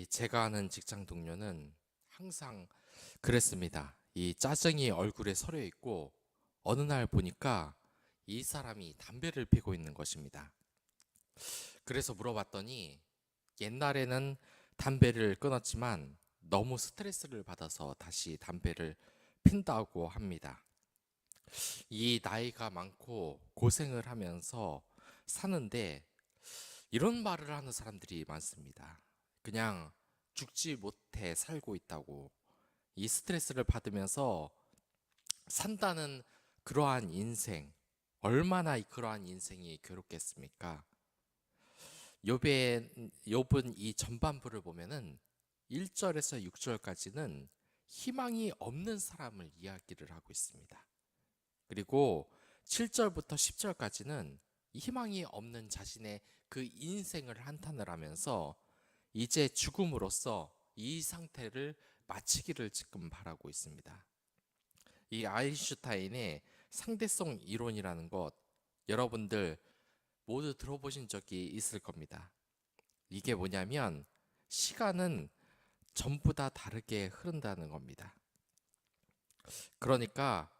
제가 아는 직장 동료는 항상 그랬습니다. 이 짜증이 얼굴에 서려 있고 어느 날 보니까 이 사람이 담배를 피고 있는 것입니다. 그래서 물어봤더니 옛날에는 담배를 끊었지만 너무 스트레스를 받아서 다시 담배를 핀다고 합니다. 이 나이가 많고 고생을 하면서 사는데 이런 말을 하는 사람들이 많습니다. 그냥 죽지 못해 살고 있다고. 이 스트레스를 받으면서 산다는 그러한 인생, 얼마나 그러한 인생이 괴롭겠습니까? 욥은 이 전반부를 보면은 1절에서 6절까지는 희망이 없는 사람을 이야기를 하고 있습니다. 그리고 7절부터 10절까지는 희망이 없는 자신의 그 인생을 한탄을 하면서 이제 죽음으로써 이 상태를 마치기를 지금 바라고 있습니다. 이 아인슈타인의 상대성 이론이라는 것, 여러분들 모두 들어보신 적이 있을 겁니다. 이게 뭐냐면 시간은 전부 다 다르게 흐른다는 겁니다. 그러니까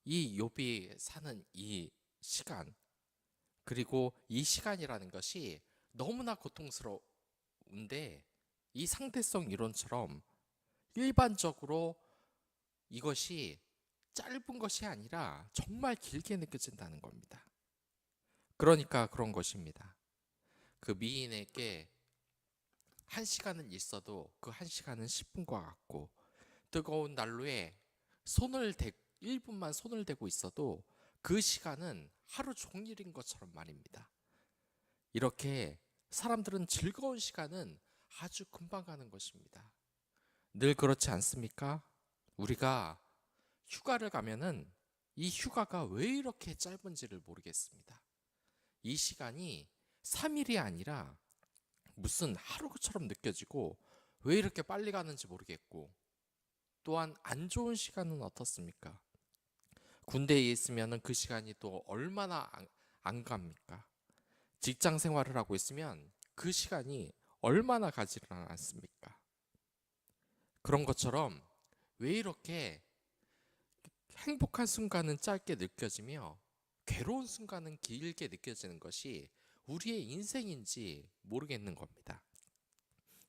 이 욥이 사는 이 시간, 그리고 이 시간이라는 것이 너무나 고통스러운데 이 상대성 이론처럼 일반적으로 이것이 짧은 것이 아니라 정말 길게 느껴진다는 겁니다. 그러니까 그런 것입니다. 그 미인에게 한 시간은 있어도 그 한 시간은 10분과 같고, 뜨거운 난로에 1분만 손을 대고 있어도 그 시간은 하루 종일인 것처럼 말입니다. 이렇게 사람들은 즐거운 시간은 아주 금방 가는 것입니다. 늘 그렇지 않습니까? 우리가 휴가를 가면은 이 휴가가 왜 이렇게 짧은지를 모르겠습니다. 이 시간이 3일이 아니라 무슨 하루처럼 느껴지고 왜 이렇게 빨리 가는지 모르겠고, 또한 안 좋은 시간은 어떻습니까? 군대에 있으면 그 시간이 또 얼마나 안 갑니까? 직장 생활을 하고 있으면 그 시간이 얼마나 가지를 않습니까? 그런 것처럼 왜 이렇게 행복한 순간은 짧게 느껴지며 괴로운 순간은 길게 느껴지는 것이 우리의 인생인지 모르겠는 겁니다.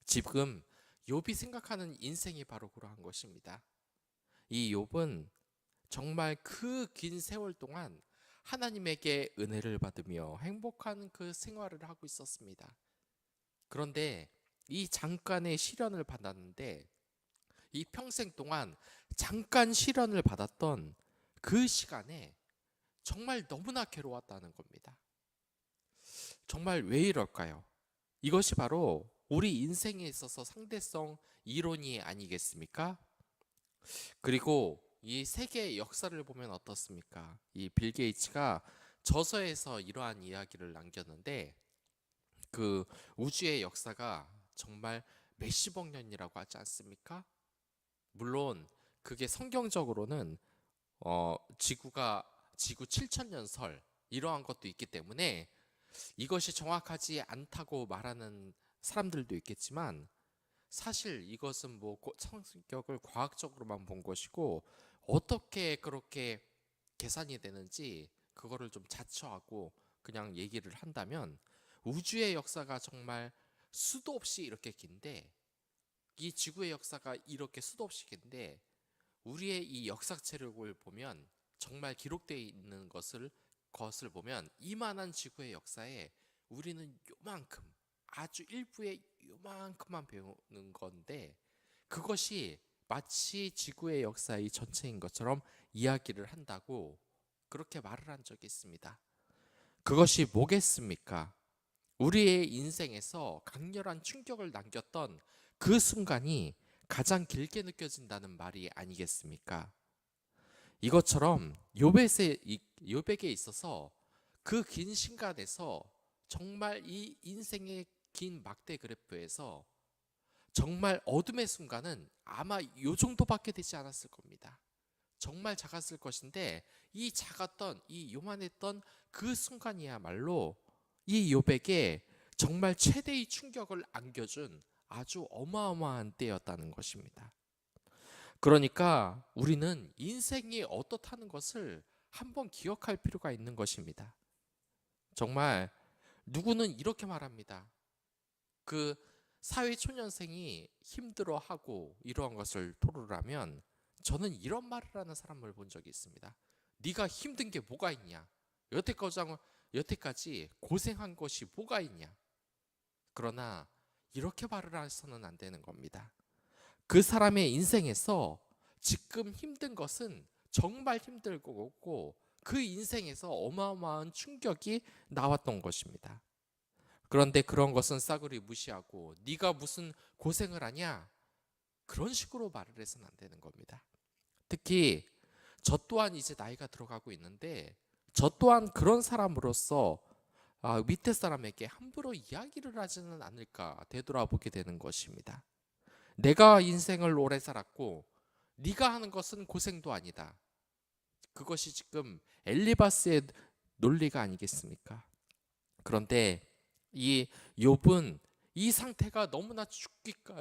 지금 욥이 생각하는 인생이 바로 그러한 것입니다. 이 욥은 정말 그 긴 세월 동안 하나님에게 은혜를 받으며 행복한 그 생활을 하고 있었습니다. 그런데 이 잠깐의 시련을 받았는데 이 평생 동안 잠깐 시련을 받았던 그 시간에 정말 너무나 괴로웠다는 겁니다. 정말 왜 이럴까요? 이것이 바로 우리 인생에 있어서 상대성 이론이 아니겠습니까? 그리고 이 세계의 역사를 보면 어떻습니까? 이 빌 게이츠가 저서에서 이러한 이야기를 남겼는데, 그 우주의 역사가 정말 몇십억 년이라고 하지 않습니까? 물론 그게 성경적으로는 지구 7천년 설 이러한 것도 있기 때문에 이것이 정확하지 않다고 말하는 사람들도 있겠지만, 사실 이것은 뭐 성격을 과학적으로만 본 것이고 어떻게 그렇게 계산이 되는지 그거를 좀 자처하고 그냥 얘기를 한다면, 우주의 역사가 정말 수도 없이 이렇게 긴데, 이 지구의 역사가 이렇게 수도 없이 긴데, 우리의 이 역사책을 보면 정말 기록되어 있는 것을 보면 이만한 지구의 역사에 우리는 요만큼, 아주 일부의 요만큼만 배우는 건데, 그것이 마치 지구의 역사의 전체인 것처럼 이야기를 한다고 그렇게 말을 한 적이 있습니다. 그것이 뭐겠습니까? 우리의 인생에서 강렬한 충격을 남겼던 그 순간이 가장 길게 느껴진다는 말이 아니겠습니까? 이것처럼 욥에게 있어서 그 긴 시간에서 정말 이 인생의 긴 막대 그래프에서 정말 어둠의 순간은 아마 요 정도밖에 되지 않았을 겁니다. 정말 작았을 것인데, 이 작았던 이 요만했던 그 순간이야말로 이 욥에게 정말 최대의 충격을 안겨준 아주 어마어마한 때였다는 것입니다. 그러니까 우리는 인생이 어떻다는 것을 한번 기억할 필요가 있는 것입니다. 정말 누구는 이렇게 말합니다. 그 사회초년생이 힘들어하고 이러한 것을 토로를 하면 저는 이런 말을 하는 사람을 본 적이 있습니다. 네가 힘든 게 뭐가 있냐? 여태까지 고생한 것이 뭐가 있냐? 그러나 이렇게 말을 해서는 안 되는 겁니다. 그 사람의 인생에서 지금 힘든 것은 정말 힘들 거고 그 인생에서 어마어마한 충격이 나왔던 것입니다. 그런데 그런 것은 싸그리 무시하고 네가 무슨 고생을 하냐? 그런 식으로 말을 해서는 안 되는 겁니다. 특히 저 또한 이제 나이가 들어가고 있는데 저 또한 그런 사람으로서 밑에 사람에게 함부로 이야기를 하지는 않을까 되돌아보게 되는 것입니다. 내가 인생을 오래 살았고 네가 하는 것은 고생도 아니다. 그것이 지금 엘리바스의 논리가 아니겠습니까? 그런데 이 욥은 이 상태가 너무나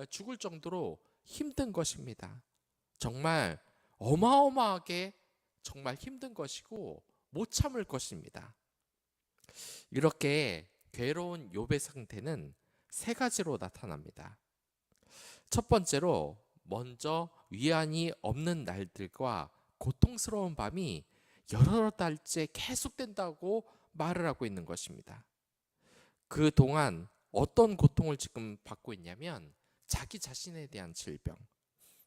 죽을 정도로 힘든 것입니다. 정말 어마어마하게 정말 힘든 것이고 못 참을 것입니다. 이렇게 괴로운 욥의 상태는 세 가지로 나타납니다. 첫 번째로 먼저 위안이 없는 날들과 고통스러운 밤이 여러 달째 계속된다고 말을 하고 있는 것입니다. 그동안 어떤 고통을 지금 받고 있냐면 자기 자신에 대한 질병,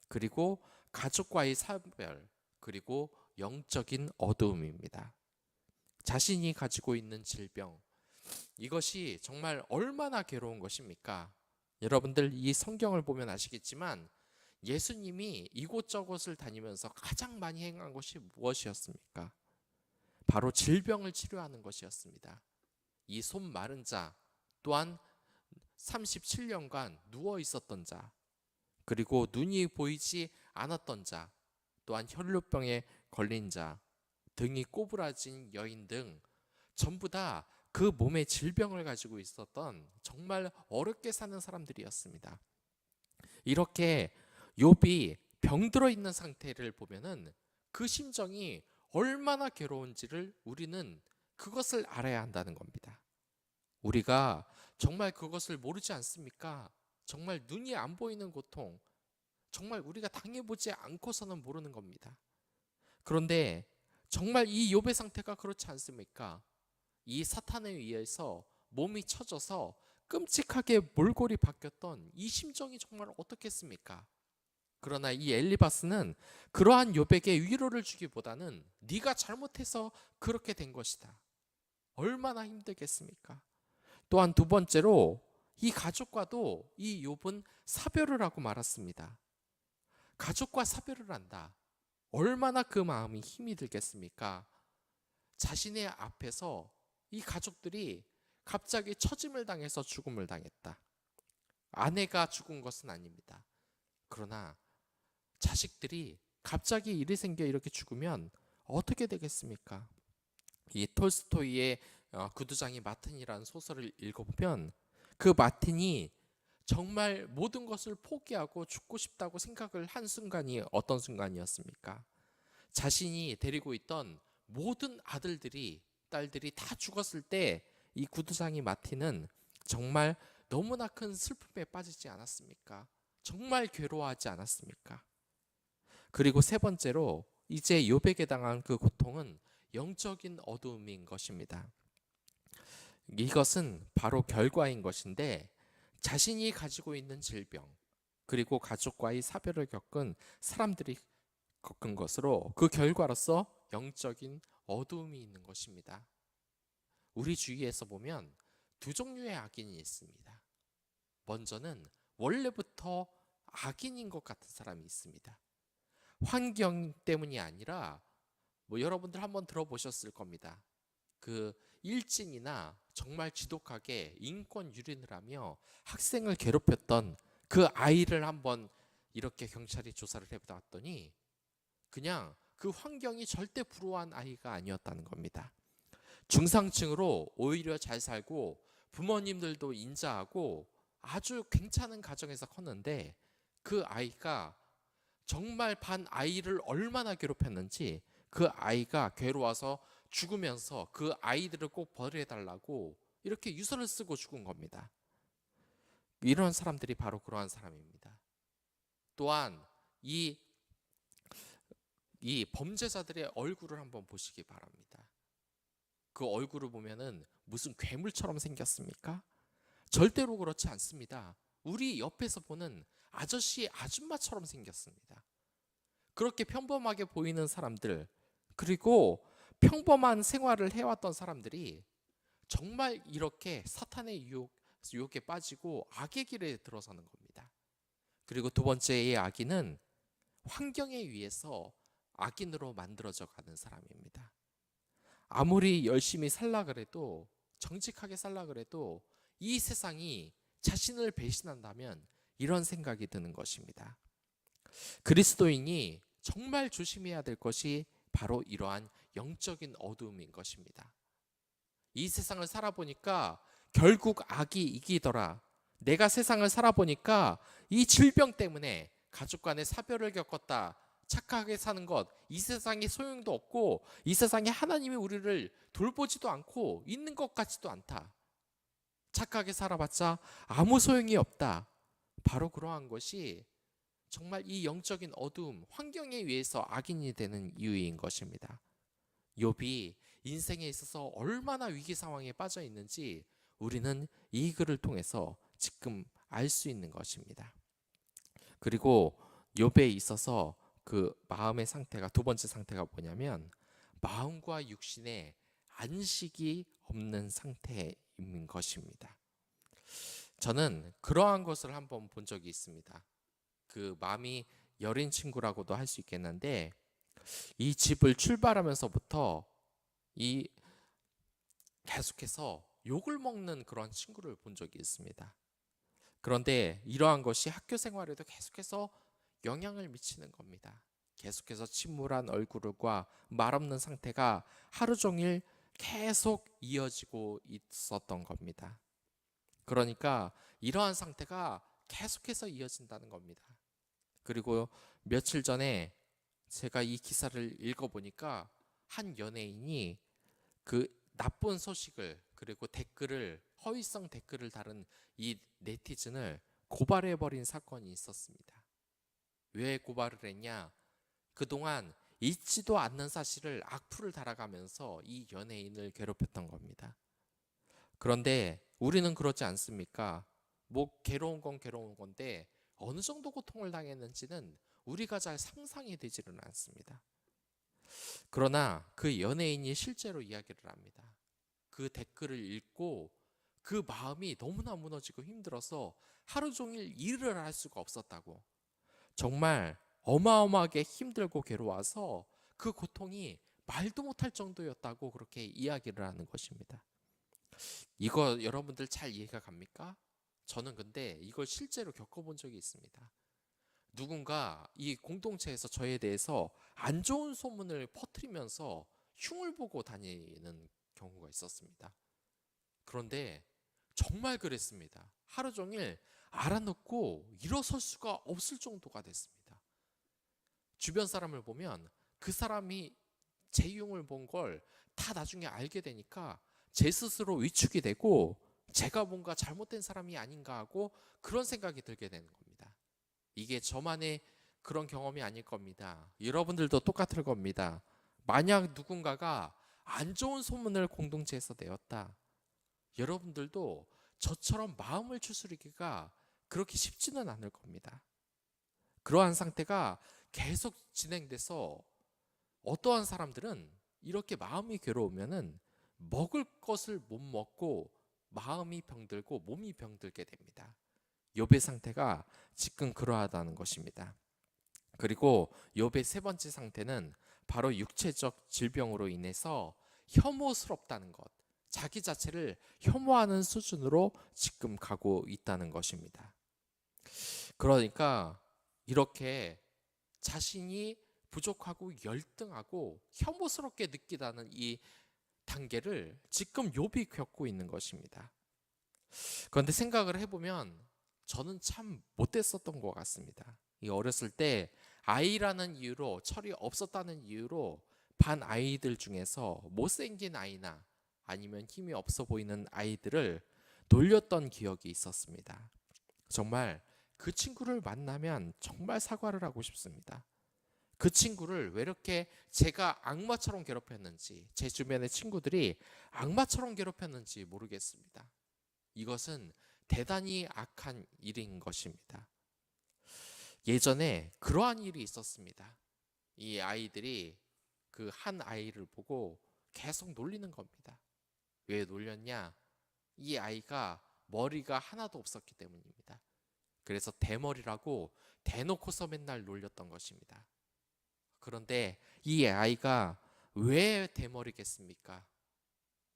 그리고 가족과의 사별, 그리고 영적인 어두움입니다. 자신이 가지고 있는 질병, 이것이 정말 얼마나 괴로운 것입니까? 여러분들 이 성경을 보면 아시겠지만 예수님이 이곳저곳을 다니면서 가장 많이 행한 것이 무엇이었습니까? 바로 질병을 치료하는 것이었습니다. 이 손 마른 자, 또한 37년간 누워 있었던 자, 그리고 눈이 보이지 않았던 자, 또한 혈루병에 걸린 자, 등이 꼬부라진 여인 등 전부 다 그 몸에 질병을 가지고 있었던 정말 어렵게 사는 사람들이었습니다. 이렇게 욥이 병들어 있는 상태를 보면은 그 심정이 얼마나 괴로운지를 우리는 그것을 알아야 한다는 겁니다. 우리가 정말 그것을 모르지 않습니까? 정말 눈이 안 보이는 고통, 정말 우리가 당해보지 않고서는 모르는 겁니다. 그런데 정말 이 욥의 상태가 그렇지 않습니까? 이 사탄에 의해서 몸이 처져서 끔찍하게 몰골이 바뀌었던 이 심정이 정말 어떻겠습니까? 그러나 이 엘리바스는 그러한 욥에게 위로를 주기보다는 네가 잘못해서 그렇게 된 것이다. 얼마나 힘들겠습니까? 또한 두 번째로 이 가족과도 이 욥은 사별을 하고 말았습니다. 가족과 사별을 한다. 얼마나 그 마음이 힘이 들겠습니까? 자신의 앞에서 이 가족들이 갑자기 처짐을 당해서 죽음을 당했다. 아내가 죽은 것은 아닙니다. 그러나 자식들이 갑자기 일이 생겨 이렇게 죽으면 어떻게 되겠습니까? 이 톨스토이의 구두장이 마틴이라는 소설을 읽어보면 그 마틴이 정말 모든 것을 포기하고 죽고 싶다고 생각을 한 순간이 어떤 순간이었습니까? 자신이 데리고 있던 모든 아들들이 딸들이 다 죽었을 때 이 구두장이 마틴은 정말 너무나 큰 슬픔에 빠지지 않았습니까? 정말 괴로워하지 않았습니까? 그리고 세 번째로 이제 욥에게 당한 그 고통은 영적인 어두움인 것입니다. 이것은 바로 결과인 것인데 자신이 가지고 있는 질병, 그리고 가족과의 사별을 겪은 사람들이 겪은 것으로 그 결과로서 영적인 어두움이 있는 것입니다. 우리 주위에서 보면 두 종류의 악인이 있습니다. 먼저는 원래부터 악인인 것 같은 사람이 있습니다. 환경 때문이 아니라 여러분들 한번 들어보셨을 겁니다. 그 일진이나 정말 지독하게 인권 유린을 하며 학생을 괴롭혔던 그 아이를 한번 이렇게 경찰이 조사를 해봤더니 그냥 그 환경이 절대 불우한 아이가 아니었다는 겁니다. 중상층으로 오히려 잘 살고 부모님들도 인자하고 아주 괜찮은 가정에서 컸는데 그 아이가 정말 반 아이를 얼마나 괴롭혔는지 그 아이가 괴로워서 죽으면서 그 아이들을 꼭 벌해달라고 이렇게 유서를 쓰고 죽은 겁니다. 이런 사람들이 바로 그러한 사람입니다. 또한 이 범죄자들의 얼굴을 한번 보시기 바랍니다. 그 얼굴을 보면은 무슨 괴물처럼 생겼습니까? 절대로 그렇지 않습니다. 우리 옆에서 보는 아저씨, 아줌마처럼 생겼습니다. 그렇게 평범하게 보이는 사람들, 그리고 평범한 생활을 해왔던 사람들이 정말 이렇게 사탄의 유혹에 빠지고 악의 길에 들어서는 겁니다. 그리고 두 번째의 악인은 환경에 의해서 악인으로 만들어져 가는 사람입니다. 아무리 열심히 살라 그래도, 정직하게 살라 그래도 이 세상이 자신을 배신한다면 이런 생각이 드는 것입니다. 그리스도인이 정말 조심해야 될 것이 바로 이러한 영적인 어두움인 것입니다. 이 세상을 살아보니까 결국 악이 이기더라. 내가 세상을 살아보니까 이 질병 때문에 가족 간의 사별을 겪었다. 착하게 사는 것, 이 세상에 소용도 없고 이 세상에 하나님이 우리를 돌보지도 않고 있는 것 같지도 않다. 착하게 살아봤자 아무 소용이 없다. 바로 그러한 것이 정말 이 영적인 어두움, 환경에 의해서 악인이 되는 이유인 것입니다. 욥이 인생에 있어서 얼마나 위기 상황에 빠져 있는지 우리는 이 글을 통해서 지금 알 수 있는 것입니다. 그리고 욥에 있어서 그 마음의 상태가, 두 번째 상태가 뭐냐면 마음과 육신에 안식이 없는 상태인 것입니다. 저는 그러한 것을 한번 본 적이 있습니다. 그 마음이 여린 친구라고도 할 수 있겠는데, 이 집을 출발하면서부터 이 계속해서 욕을 먹는 그런 친구를 본 적이 있습니다. 그런데 이러한 것이 학교 생활에도 계속해서 영향을 미치는 겁니다. 계속해서 침울한 얼굴과 말없는 상태가 하루 종일 계속 이어지고 있었던 겁니다. 그러니까 이러한 상태가 계속해서 이어진다는 겁니다. 그리고 며칠 전에 제가 이 기사를 읽어보니까 한 연예인이 그 나쁜 소식을, 그리고 댓글을, 허위성 댓글을 다룬 이 네티즌을 고발해버린 사건이 있었습니다. 왜 고발을 했냐? 그동안 있지도 않는 사실을 악플을 달아가면서 이 연예인을 괴롭혔던 겁니다. 그런데 우리는 그렇지 않습니까? 뭐 괴로운 건 괴로운 건데 어느 정도 고통을 당했는지는 우리가 잘 상상이 되지는 않습니다. 그러나 그 연예인이 실제로 이야기를 합니다. 그 댓글을 읽고 그 마음이 너무나 무너지고 힘들어서 하루 종일 일을 할 수가 없었다고, 정말 어마어마하게 힘들고 괴로워서 그 고통이 말도 못할 정도였다고 그렇게 이야기를 하는 것입니다. 이거 여러분들 잘 이해가 갑니까? 저는 근데 이걸 실제로 겪어본 적이 있습니다. 누군가 이 공동체에서 저에 대해서 안 좋은 소문을 퍼뜨리면서 흉을 보고 다니는 경우가 있었습니다. 그런데 정말 그랬습니다. 하루 종일 알아놓고 일어설 수가 없을 정도가 됐습니다. 주변 사람을 보면 그 사람이 제 흉을 본 걸 다 나중에 알게 되니까 제 스스로 위축이 되고 제가 뭔가 잘못된 사람이 아닌가 하고 그런 생각이 들게 되는 겁니다. 이게 저만의 그런 경험이 아닐 겁니다. 여러분들도 똑같을 겁니다. 만약 누군가가 안 좋은 소문을 공동체에서 내었다. 여러분들도 저처럼 마음을 추스르기가 그렇게 쉽지는 않을 겁니다. 그러한 상태가 계속 진행돼서 어떠한 사람들은 이렇게 마음이 괴로우면은 먹을 것을 못 먹고 마음이 병들고 몸이 병들게 됩니다. 욥의 상태가 지금 그러하다는 것입니다. 그리고 욥의 세 번째 상태는 바로 육체적 질병으로 인해서 혐오스럽다는 것, 자기 자체를 혐오하는 수준으로 지금 가고 있다는 것입니다. 그러니까 이렇게 자신이 부족하고 열등하고 혐오스럽게 느끼다는 이 단계를 지금 욥이 겪고 있는 것입니다. 그런데 생각을 해보면 저는 참 못됐었던 것 같습니다. 이 어렸을 때 아이라는 이유로, 철이 없었다는 이유로 반 아이들 중에서 못생긴 아이나 아니면 힘이 없어 보이는 아이들을 놀렸던 기억이 있었습니다. 정말 그 친구를 만나면 정말 사과를 하고 싶습니다. 그 친구를 왜 이렇게 제가 악마처럼 괴롭혔는지, 제 주변의 친구들이 악마처럼 괴롭혔는지 모르겠습니다. 이것은 대단히 악한 일인 것입니다. 예전에 그러한 일이 있었습니다. 이 아이들이 그 한 아이를 보고 계속 놀리는 겁니다. 왜 놀렸냐? 이 아이가 머리가 하나도 없었기 때문입니다. 그래서 대머리라고 대놓고서 맨날 놀렸던 것입니다. 그런데 이 아이가 왜 대머리겠습니까?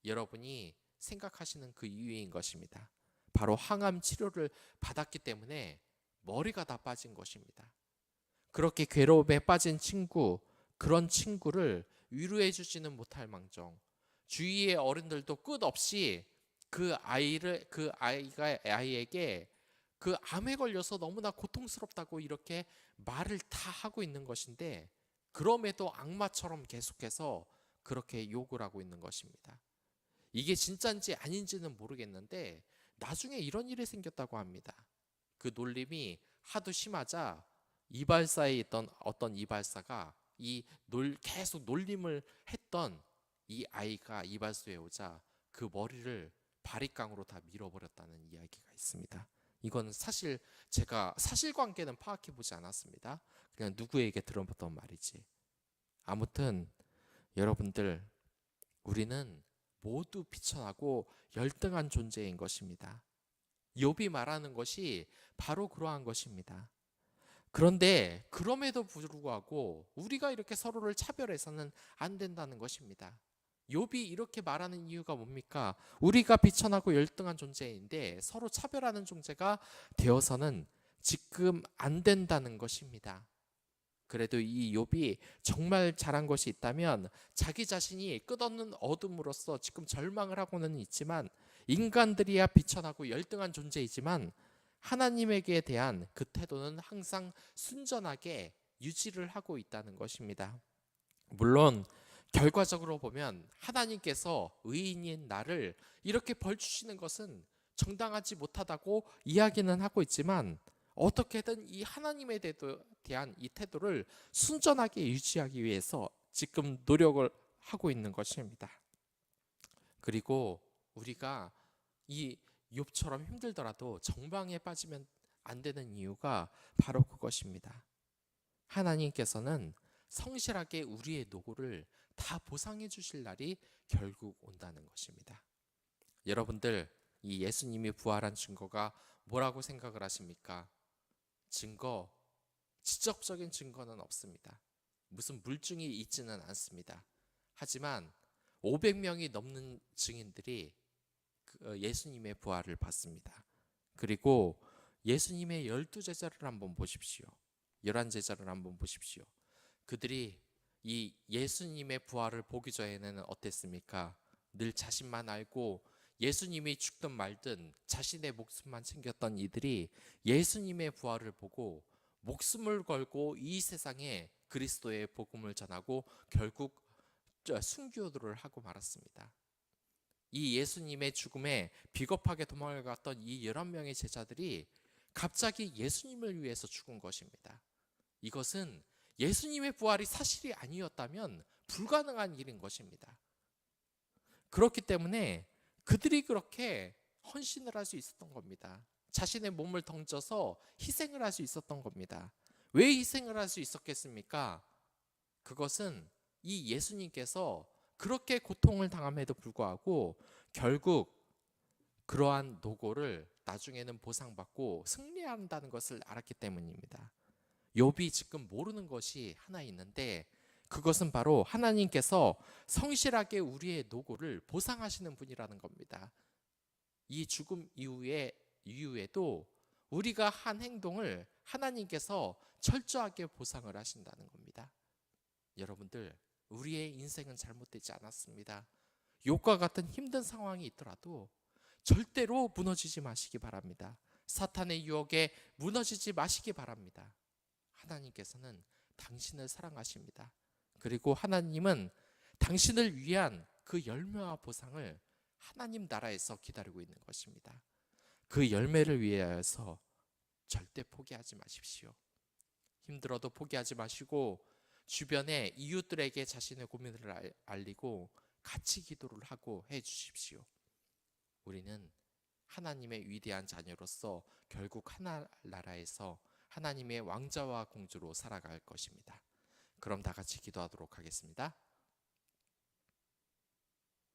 여러분이 생각하시는 그 이유인 것입니다. 바로 항암 치료를 받았기 때문에 머리가 다 빠진 것입니다. 그렇게 괴로움에 빠진 친구, 그런 친구를 위로해 주지는 못할 망정, 주위의 어른들도 끝없이 아이에게 그 암에 걸려서 너무나 고통스럽다고 이렇게 말을 다 하고 있는 것인데, 그럼에도 악마처럼 계속해서 그렇게 욕을 하고 있는 것입니다. 이게 진짜인지 아닌지는 모르겠는데 나중에 이런 일이 생겼다고 합니다. 그 놀림이 하도 심하자 이발사에 있던 어떤 이발사가 계속 놀림을 했던 이 아이가 이발소에 오자 그 머리를 바리깡으로 다 밀어버렸다는 이야기가 있습니다. 이건 사실 제가 사실관계는 파악해 보지 않았습니다. 그냥 누구에게 들어봤던 말이지. 아무튼 여러분들, 우리는 모두 비천하고 열등한 존재인 것입니다. 욥이 말하는 것이 바로 그러한 것입니다. 그런데 그럼에도 불구하고 우리가 이렇게 서로를 차별해서는 안 된다는 것입니다. 욥이 이렇게 말하는 이유가 뭡니까? 우리가 비천하고 열등한 존재인데 서로 차별하는 존재가 되어서는 지금 안 된다는 것입니다. 그래도 이 욥이 정말 잘한 것이 있다면 자기 자신이 끝없는 어둠으로서 지금 절망을 하고는 있지만, 인간들이야 비천하고 열등한 존재이지만 하나님에게 대한 그 태도는 항상 순전하게 유지를 하고 있다는 것입니다. 물론 결과적으로 보면 하나님께서 의인인 나를 이렇게 벌 주시는 것은 정당하지 못하다고 이야기는 하고 있지만, 어떻게든 이 하나님에 대한 이 태도를 순전하게 유지하기 위해서 지금 노력을 하고 있는 것입니다. 그리고 우리가 이 욥처럼 힘들더라도 정방에 빠지면 안 되는 이유가 바로 그것입니다. 하나님께서는 성실하게 우리의 노고를 다 보상해 주실 날이 결국 온다는 것입니다. 여러분들, 이 예수님이 부활한 증거가 뭐라고 생각을 하십니까? 지적적인 증거는 없습니다. 무슨 물증이 있지는 않습니다. 하지만 500명이 넘는 증인들이 예수님의 부활을 봤습니다. 그리고 예수님의 12제자를 한번 보십시오. 11제자를 한번 보십시오. 그들이 이 예수님의 부활을 보기 전에는 어땠습니까? 늘 자신만 알고 예수님이 죽든 말든 자신의 목숨만 챙겼던 이들이 예수님의 부활을 보고 목숨을 걸고 이 세상에 그리스도의 복음을 전하고 결국 순교를 하고 말았습니다. 이 예수님의 죽음에 비겁하게 도망을 갔던 이 11명의 제자들이 갑자기 예수님을 위해서 죽은 것입니다. 이것은 예수님의 부활이 사실이 아니었다면 불가능한 일인 것입니다. 그렇기 때문에 그들이 그렇게 헌신을 할 수 있었던 겁니다. 자신의 몸을 던져서 희생을 할 수 있었던 겁니다. 왜 희생을 할 수 있었겠습니까? 그것은 이 예수님께서 그렇게 고통을 당함에도 불구하고 결국 그러한 노고를 나중에는 보상받고 승리한다는 것을 알았기 때문입니다. 욥이 지금 모르는 것이 하나 있는데, 그것은 바로 하나님께서 성실하게 우리의 노고를 보상하시는 분이라는 겁니다. 이 죽음 이후에도 우리가 한 행동을 하나님께서 철저하게 보상을 하신다는 겁니다. 여러분들, 우리의 인생은 잘못되지 않았습니다. 욥과 같은 힘든 상황이 있더라도 절대로 무너지지 마시기 바랍니다. 사탄의 유혹에 무너지지 마시기 바랍니다. 하나님께서는 당신을 사랑하십니다. 그리고 하나님은 당신을 위한 그 열매와 보상을 하나님 나라에서 기다리고 있는 것입니다. 그 열매를 위하여서 절대 포기하지 마십시오. 힘들어도 포기하지 마시고 주변의 이웃들에게 자신의 고민을 알리고 같이 기도를 하고 해 주십시오. 우리는 하나님의 위대한 자녀로서 결국 하나나라에서 하나님의 왕자와 공주로 살아갈 것입니다. 그럼 다 같이 기도하도록 하겠습니다.